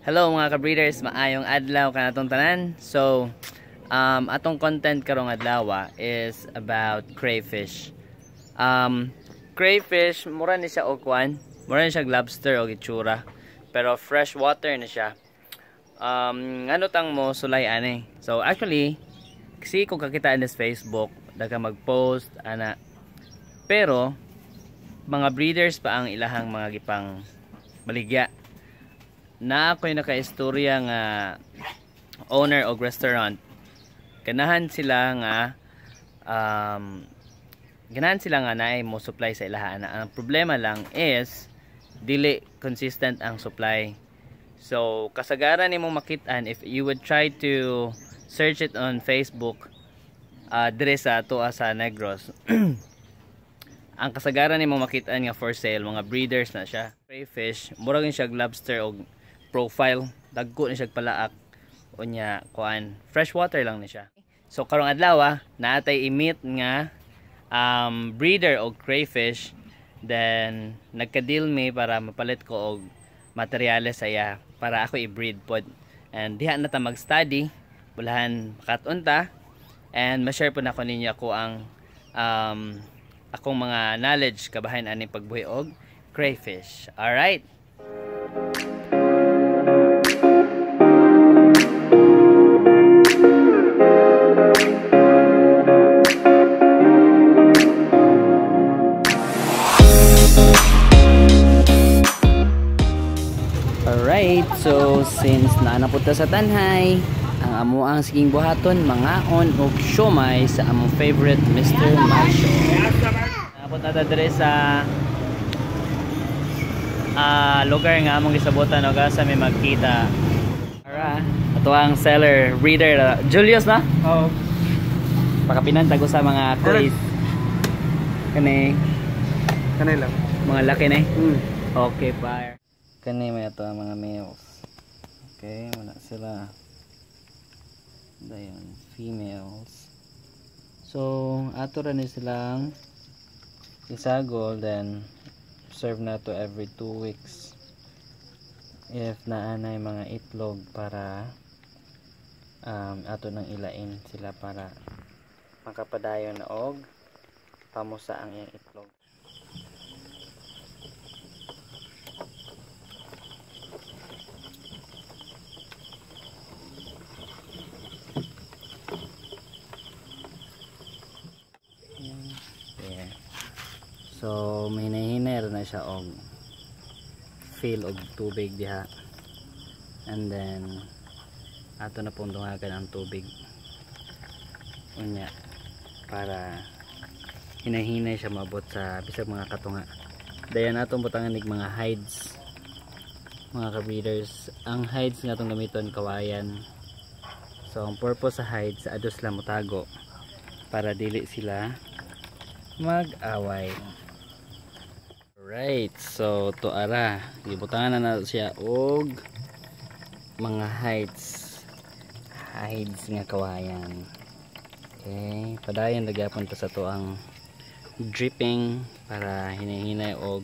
Hello mga ka-breeders, maayong adlaw kanatong tanan. So, atong content karong adlaw is about crayfish. Crayfish, mura ni siya og kwan, mura ni siya lobster o itsura. Pero fresh water na siya. Ano tang mo sulay ani. So actually, kasi kung kakita sa Facebook, daga mag-post ana. Pero mga breeders pa ang ilahang mga gipang baligya. Na ako'y naka-istorya nga owner og restaurant. Ganahan sila nga naay mo supply sa ilaha. Ang problema lang is dili consistent ang supply. So kasagaran nimo makit-an if you would try to search it on Facebook dire sa ato sa Negros. Ang kasagaran nimo makit-an nga for sale mga breeders na siya. Crayfish, murag siya lobster og profile, dagko ni siya palaak unya kuan, fresh water lang ni siya. So karong adlaw naatay i-meet nga breeder og crayfish, then nagka-deal me para mapalit ko og materyales saya para ako i-breed pod. And diha na ta mag-study, bulahan makatunta and ma-share po na ko ninyo ako ang akong mga knowledge kabahin ani pagbuhi og crayfish. Alright. Alright, so since naanapunta sa tanhay, ang amo ang siging buhaton, mangaon og siomay sa among favorite Mr. Marsho. Napunta ta dire sa lugar nga among gisabutan og asa may magkita. Para ato ang seller, breeder Julius na? Oo. Pakapinan tago sa mga craze. Kanay lang. Mga laki na Okay, fire. Kani may ito ang mga males. Okay, wala sila. Dayon, females. So, ato rin silang isagol, then serve na to every 2 weeks. If naanay mga itlog para ato nang ilain sila para makapadayon na og pamusa ang iyang itlog. So may nahinay na siya og fill og tubig diha, and then ato na pong dungagan ang tubig unya para hinahinay siya mabot sa bisag mga katunga. Dayan atong butangan nig mga hides mga ka-breeders. Ang hides nga atong gamiton kawayan. So ang purpose sa hides adus lang mutago para dili sila mag-away. Right, so to ara gibutangan na siya og mga hides nga kawayan. Okay, padayon nagyapon ta sa to ang dripping para hinahinay og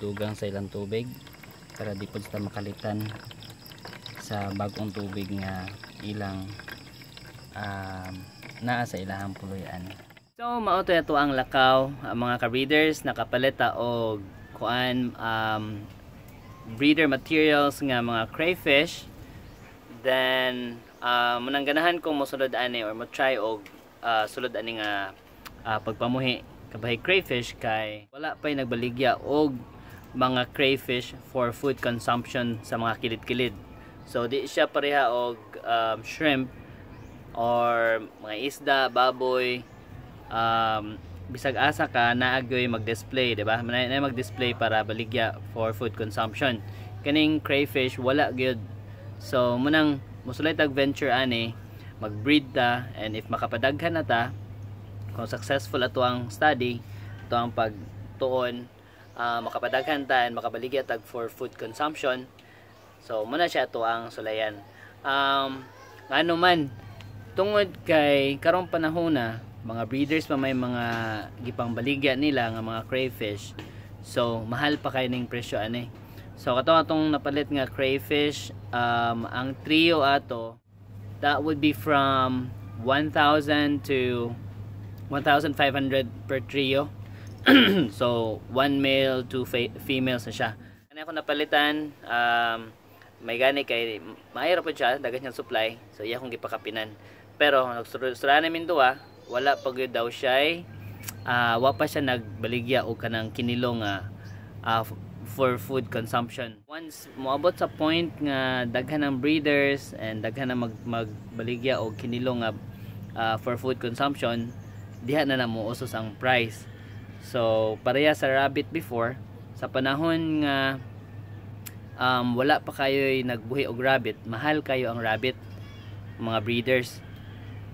dugang sa ilang tubig para di pud sa makalitan sa bagong tubig nga ilang naa sa ilahang puloy-an. So mao to ang lakaw mga ka-breeders, nakapalita og kuan breeder materials nga mga crayfish. Then munang ganahan kong mosulod ani or mo try og sulod ani nga pagpamuhi kabahay crayfish kay wala pay nagbaligya og mga crayfish for food consumption sa mga kilid-kilid. So di siya pareha og shrimp or mga isda, baboy. Bisag asa ka naagyoy mag-display, di ba? Na mag-display para baligya for food consumption. Kaning crayfish wala gyud. So munang mosulay tag venture ani, mag-breed ta, and if makapadaghan na ta, kung successful ato ang study, ito ang pagtuon, makapadaghan ta and makabaligya tag for food consumption. So muna siya ito ang sulayan. Ano man tungod kay karong panahon na mga breeders pa may mga gipang baligya nila nga mga crayfish, so mahal pa kay ning presyo ani. So kato atong napalit nga crayfish, ang trio ato, that would be from 1,000 to 1,500 per trio. So 1 male, 2 females na siya. Kani ako napalitan, may gani kay maayra po siya, dagat niyang supply, so iya kong gipakapinan. Pero nagsura namin duwa, wala pa gyud daw siya, wa pa siya nagbaligya og kanang kinilo nga for food consumption. Once moabot sa point nga daghan ng breeders and daghan na magbaligya og kinilo nga for food consumption, diha na muusos ang price. So pareha sa rabbit before, sa panahon nga wala pa kayo'y nagbuhi og rabbit, mahal kayo ang rabbit, mga breeders.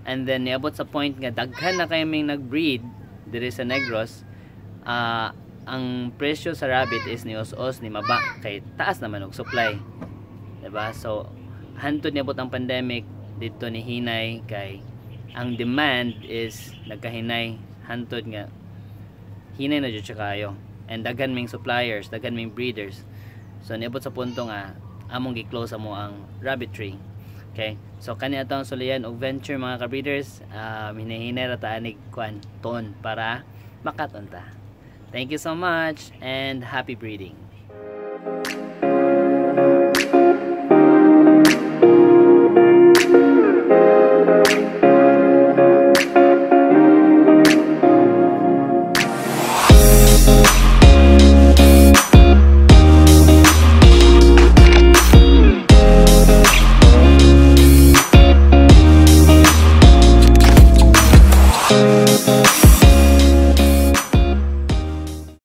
And then niabot sa point nga daghan na kaming nagbreed diri sa Negros, ang presyo sa rabbit is ni os-os ni maba kay taas naman og supply, diba? So hantod niabot ang pandemic dito ni hinay kay ang demand is nagkahinay, hantod nga hinay na jud siya kayo, and daghan ming suppliers, daghan ming breeders. So niabot sa punto nga among gi-close amo ang rabbitry. Okay, so kani atong sulian og venture mga ka-breeders, hinahinay ra ta anig kuan ton para makatonta. Thank you so much and happy breeding.